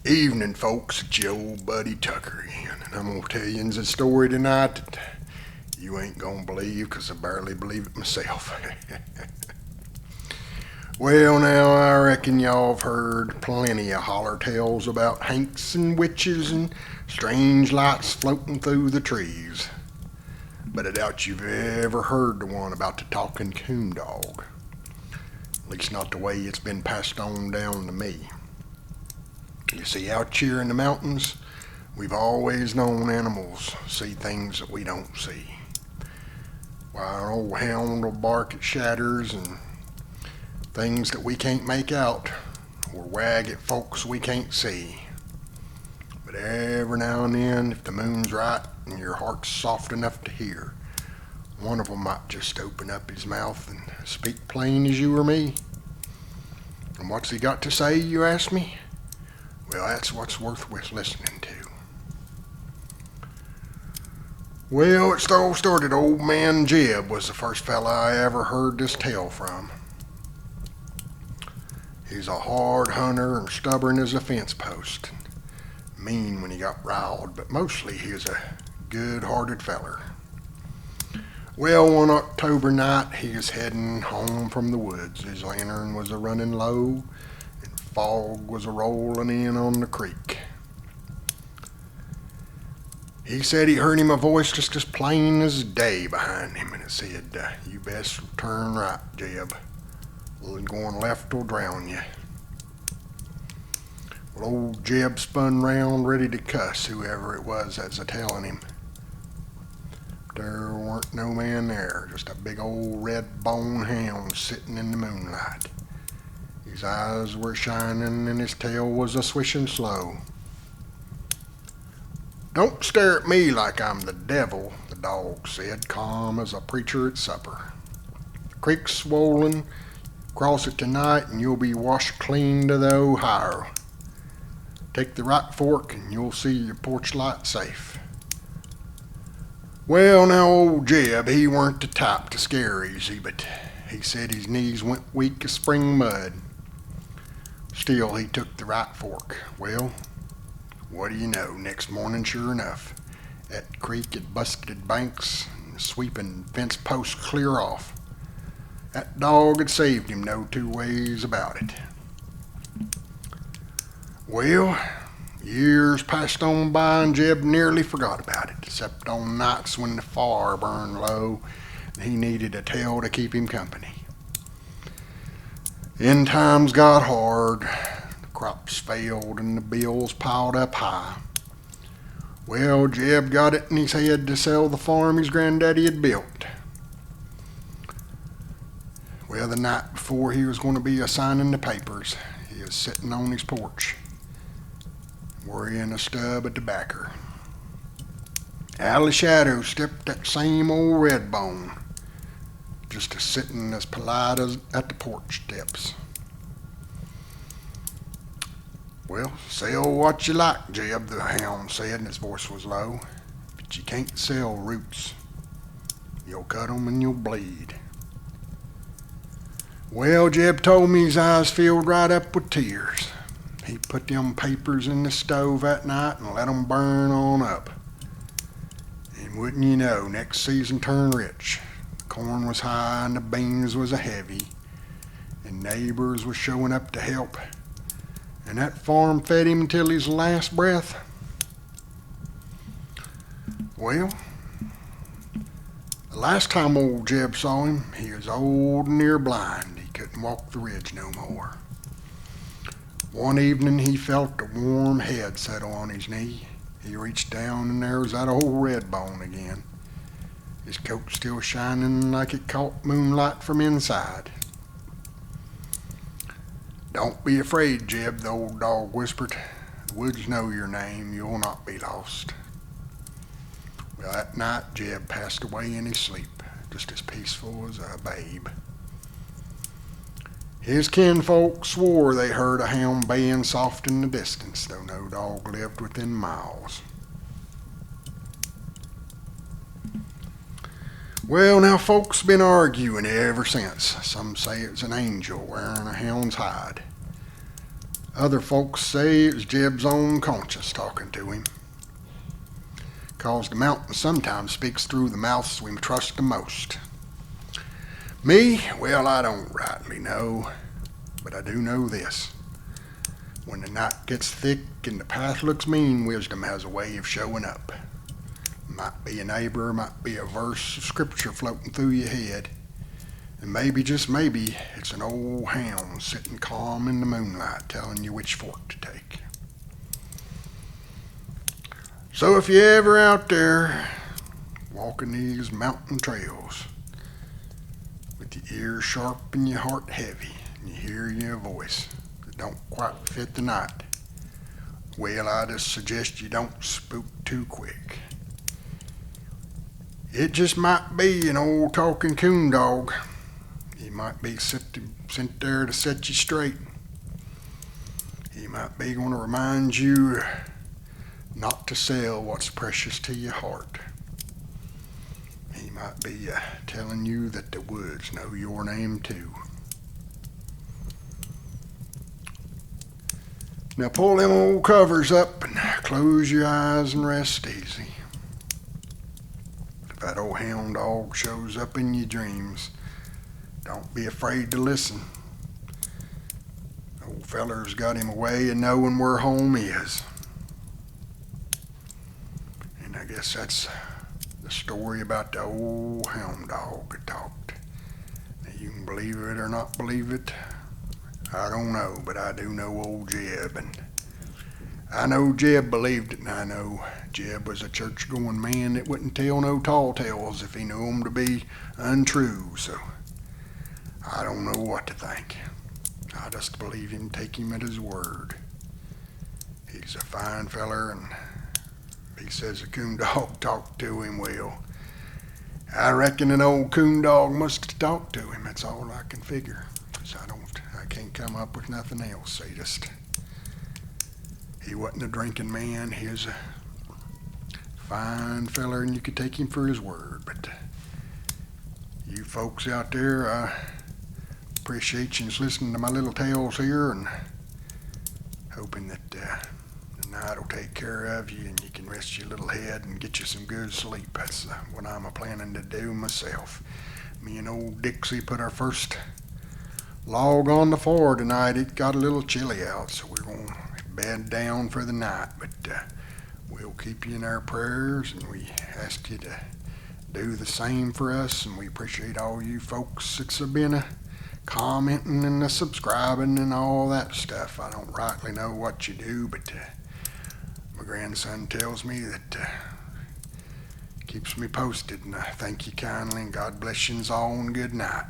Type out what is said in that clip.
Evening, folks. It's your old buddy Tucker again, and I'm gonna tell you a story tonight that you ain't gonna believe, 'cause I barely believe it myself. Well, now, I reckon y'all have heard plenty of holler tales about hanks and witches and strange lights floating through the trees, but I doubt you've ever heard the one about the Talking Coon Dog. At least not the way it's been passed on down to me. You see, out here in the mountains, we've always known animals see things that we don't see. Why, an old hound will bark at shadows and things that we can't make out, or wag at folks we can't see. But every now and then, if the moon's right and your heart's soft enough to hear, one of them might just open up his mouth and speak plain as you or me. And what's he got to say, you ask me? Well, that's what's worth listening to. Well, it all started. Old Man Jeb was the first fella I ever heard this tale from. He's a hard hunter and stubborn as a fence post. Mean when he got riled, but mostly he was a good-hearted feller. Well, one October night, he was heading home from the woods. His lantern was a-running low, and fog was a-rolling in on the creek. He said he heard him a voice just as plain as day behind him, and it said, "You best turn right, Jeb. Going left will drown you." Well, old Jeb spun round ready to cuss whoever it was that's a-telling him. There weren't no man there, just a big old redbone hound sitting in the moonlight. His eyes were shining and his tail was a-swishing slow. "Don't stare at me like I'm the devil," the dog said, calm as a preacher at supper. "The creek's swollen. Cross it tonight and you'll be washed clean to the Ohio. Take the right fork and you'll see your porch light safe." Well, now, old Jeb, he weren't the type to scare easy, but he said his knees went weak as spring mud. Still, he took the right fork. Well, what do you know, next morning, sure enough, that creek had busted banks and sweeping fence posts clear off. That dog had saved him, no two ways about it. Well, years passed on by and Jeb nearly forgot about it, except on nights when the fire burned low and he needed a tail to keep him company. Then times got hard, the crops failed and the bills piled up high. Well, Jeb got it in his head to sell the farm his granddaddy had built. Well, the night before he was going to be signing the papers, he was sitting on his porch, worrying a stub of tobacco. Out of the shadow stepped that same old redbone, just a-sitting as polite as at the porch steps. "Well, sell what you like, Jeb," the hound said, and his voice was low, "but you can't sell roots. You'll cut 'em and you'll bleed." Well, Jeb told me his eyes filled right up with tears. He put them papers in the stove that night and let 'em burn on up. And wouldn't you know, next season turned rich. The corn was high and the beans was a-heavy, and neighbors was showing up to help. And that farm fed him till his last breath. Well, the last time old Jeb saw him, he was old and near blind. He couldn't walk the ridge no more. One evening he felt a warm head settle on his knee. He reached down and there was that old redbone again. His coat still shining like it caught moonlight from inside. "Don't be afraid, Jeb," the old dog whispered. "The woods know your name. You'll not be lost." Well, that night Jeb passed away in his sleep, just as peaceful as a babe. His kinfolk swore they heard a hound baying soft in the distance, though no dog lived within miles. Well, now, folks been arguing ever since. Some say it's an angel wearing a hound's hide. Other folks say it was Jeb's own conscience talking to him. 'Cause the mountain sometimes speaks through the mouths we trust the most. Me, well, I don't rightly know, but I do know this. When the night gets thick and the path looks mean, wisdom has a way of showing up. Might be a neighbor, might be a verse of scripture floating through your head. And maybe, just maybe, it's an old hound sitting calm in the moonlight telling you which fork to take. So if you're ever out there walking these mountain trails with your ears sharp and your heart heavy and you hear your voice that don't quite fit the night, well, I just suggest you don't spook too quick. It just might be an old talking coon dog. He might be sent there to set you straight. He might be going to remind you not to sell what's precious to your heart. He might be telling you that the woods know your name too. Now pull them old covers up and close your eyes and rest easy. If that old hound dog shows up in your dreams, don't be afraid to listen. Old feller's got him a way of knowing where home is. And I guess that's the story about the old hound dog that talked. Now you can believe it or not believe it, I don't know, but I do know old Jeb, and I know Jeb believed it, and I know Jeb was a church-going man that wouldn't tell no tall tales if he knew them to be untrue, so I don't know what to think. I just believe him, take him at his word. He's a fine feller, and he says a coon dog talked to him well. I reckon an old coon dog must have talked to him. That's all I can figure. 'Cause I can't come up with nothing else. He wasn't a drinking man. He was a fine feller, and you could take him for his word. But you folks out there, I appreciate you listening to my little tales here, and hoping that the night will take care of you and you can rest your little head and get you some good sleep. That's what I'm planning to do myself. Me and old Dixie put our first log on the floor tonight. It got a little chilly out, so we're going to bed down for the night. But we'll keep you in our prayers, and we ask you to do the same for us. And we appreciate all you folks that's been commenting and subscribing and all that stuff. I don't rightly know what you do, but my grandson tells me that keeps me posted, and I thank you kindly, and God bless you all, and good night.